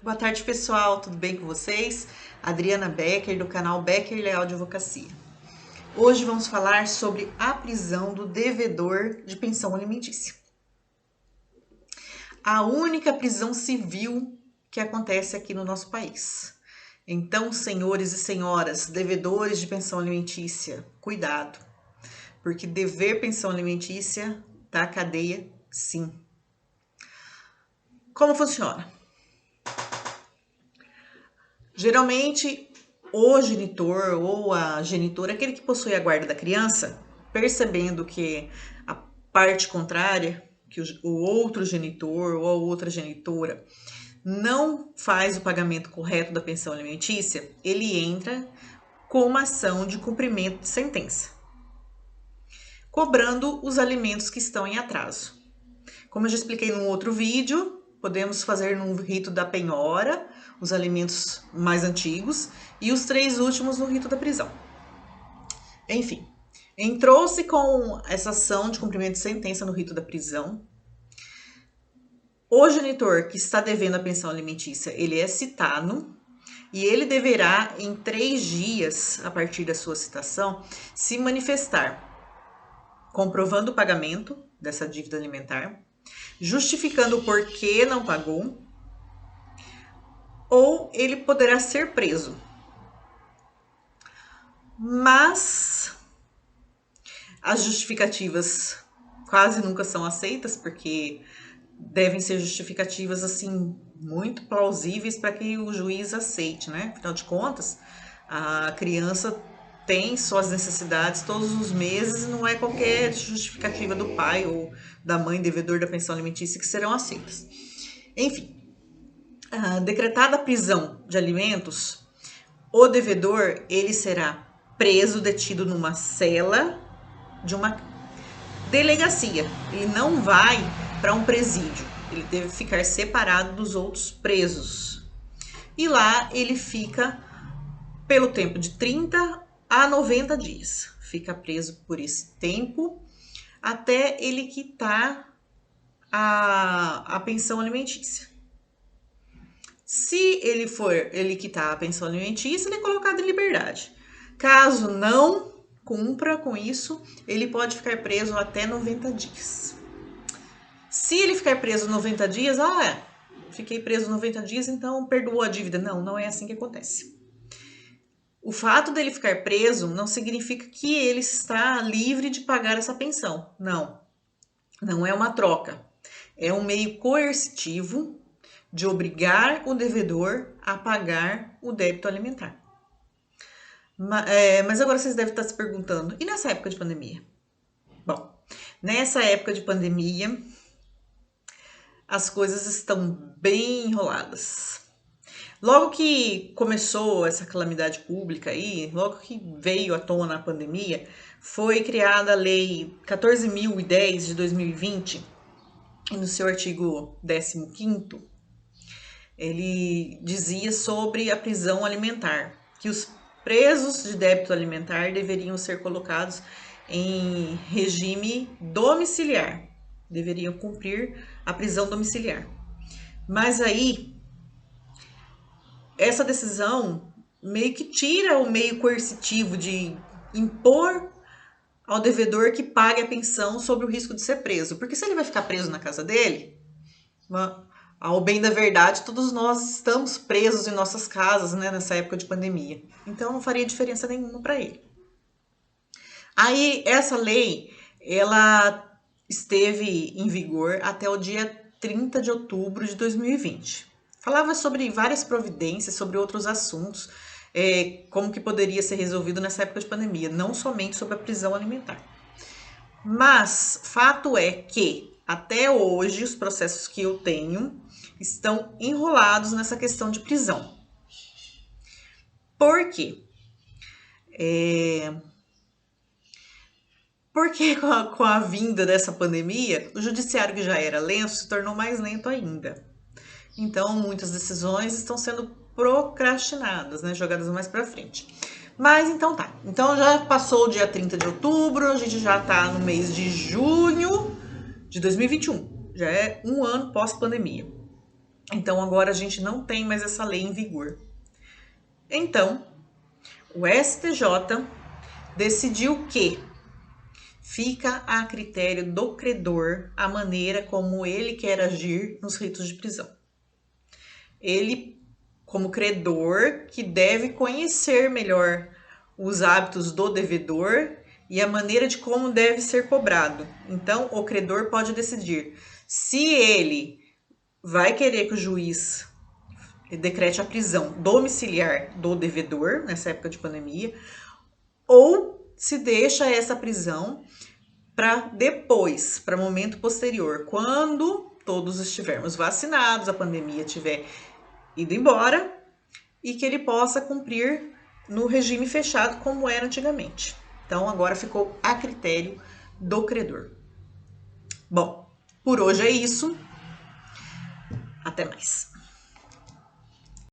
Boa tarde, pessoal. Tudo bem com vocês? Adriana Becker, do canal Becker Leal Advocacia. Hoje vamos falar sobre a prisão do devedor de pensão alimentícia. A única prisão civil que acontece aqui no nosso país. Então, senhores e senhoras, devedores de pensão alimentícia, cuidado, porque dever pensão alimentícia dá cadeia, sim. Como funciona? Geralmente, o genitor ou a genitora, aquele que possui a guarda da criança, percebendo que a parte contrária, que o outro genitor ou a outra genitora não faz o pagamento correto da pensão alimentícia, ele entra com uma ação de cumprimento de sentença, cobrando os alimentos que estão em atraso. Como eu já expliquei num outro vídeo, podemos fazer no rito da penhora, os alimentos mais antigos, e os 3 últimos no rito da prisão. Enfim, entrou-se com essa ação de cumprimento de sentença no rito da prisão. O genitor que está devendo a pensão alimentícia, ele é citado e ele deverá, em 3 dias, a partir da sua citação, se manifestar, comprovando o pagamento dessa dívida alimentar, justificando o porquê não pagou, ou ele poderá ser preso. Mas as justificativas quase nunca são aceitas, porque devem ser justificativas assim muito plausíveis para que o juiz aceite, né? Afinal de contas, a criança tem suas necessidades todos os meses, não é qualquer justificativa do pai ou da mãe devedor da pensão alimentícia que serão aceitas. Enfim, decretada a prisão de alimentos, o devedor ele será preso, detido numa cela de uma delegacia. Ele não vai para um presídio, ele deve ficar separado dos outros presos. E lá ele fica pelo tempo de 30 a 90 dias. Fica preso por esse tempo até ele quitar a pensão alimentícia. Se ele quitar a pensão alimentícia, ele é colocado em liberdade. Caso não cumpra com isso, ele pode ficar preso até 90 dias. Se ele ficar preso 90 dias, fiquei preso 90 dias, então perdoou a dívida. Não, não é assim que acontece. O fato dele ficar preso não significa que ele está livre de pagar essa pensão. Não, não é uma troca. É um meio coercitivo de obrigar o devedor a pagar o débito alimentar. Mas agora vocês devem estar se perguntando, e nessa época de pandemia? Bom, nessa época de pandemia, as coisas estão bem enroladas. Logo que começou essa calamidade pública aí, logo que veio à tona a pandemia, foi criada a Lei 14.010 de 2020, e no seu artigo 15º, ele dizia sobre a prisão alimentar, que os presos de débito alimentar deveriam ser colocados em regime domiciliar, deveriam cumprir a prisão domiciliar. Mas aí, essa decisão meio que tira o meio coercitivo de impor ao devedor que pague a pensão sobre o risco de ser preso. Porque se ele vai ficar preso na casa dele, ao bem da verdade, todos nós estamos presos em nossas casas, né, nessa época de pandemia. Então, não faria diferença nenhuma para ele. Aí, essa lei, ela esteve em vigor até o dia 30 de outubro de 2020. Falava sobre várias providências, sobre outros assuntos, como que poderia ser resolvido nessa época de pandemia, não somente sobre a prisão alimentar. Mas, fato é que, até hoje, os processos que eu tenho estão enrolados nessa questão de prisão. Por quê? Porque com a vinda dessa pandemia, o judiciário que já era lento se tornou mais lento ainda. Então, muitas decisões estão sendo procrastinadas, né, jogadas mais para frente. Mas então tá. Então já passou o dia 30 de outubro, a gente já tá no mês de junho de 2021. Já é um ano pós-pandemia. Então agora a gente não tem mais essa lei em vigor. Então, o STJ decidiu que fica a critério do credor a maneira como ele quer agir nos ritos de prisão. Ele, como credor, que deve conhecer melhor os hábitos do devedor e a maneira de como deve ser cobrado. Então, o credor pode decidir se ele vai querer que o juiz decrete a prisão domiciliar do devedor nessa época de pandemia, ou se deixa essa prisão para depois, para momento posterior, quando todos estivermos vacinados, a pandemia tiver ido embora e que ele possa cumprir no regime fechado como era antigamente. Então agora ficou a critério do credor. Bom, por hoje é isso. Até mais.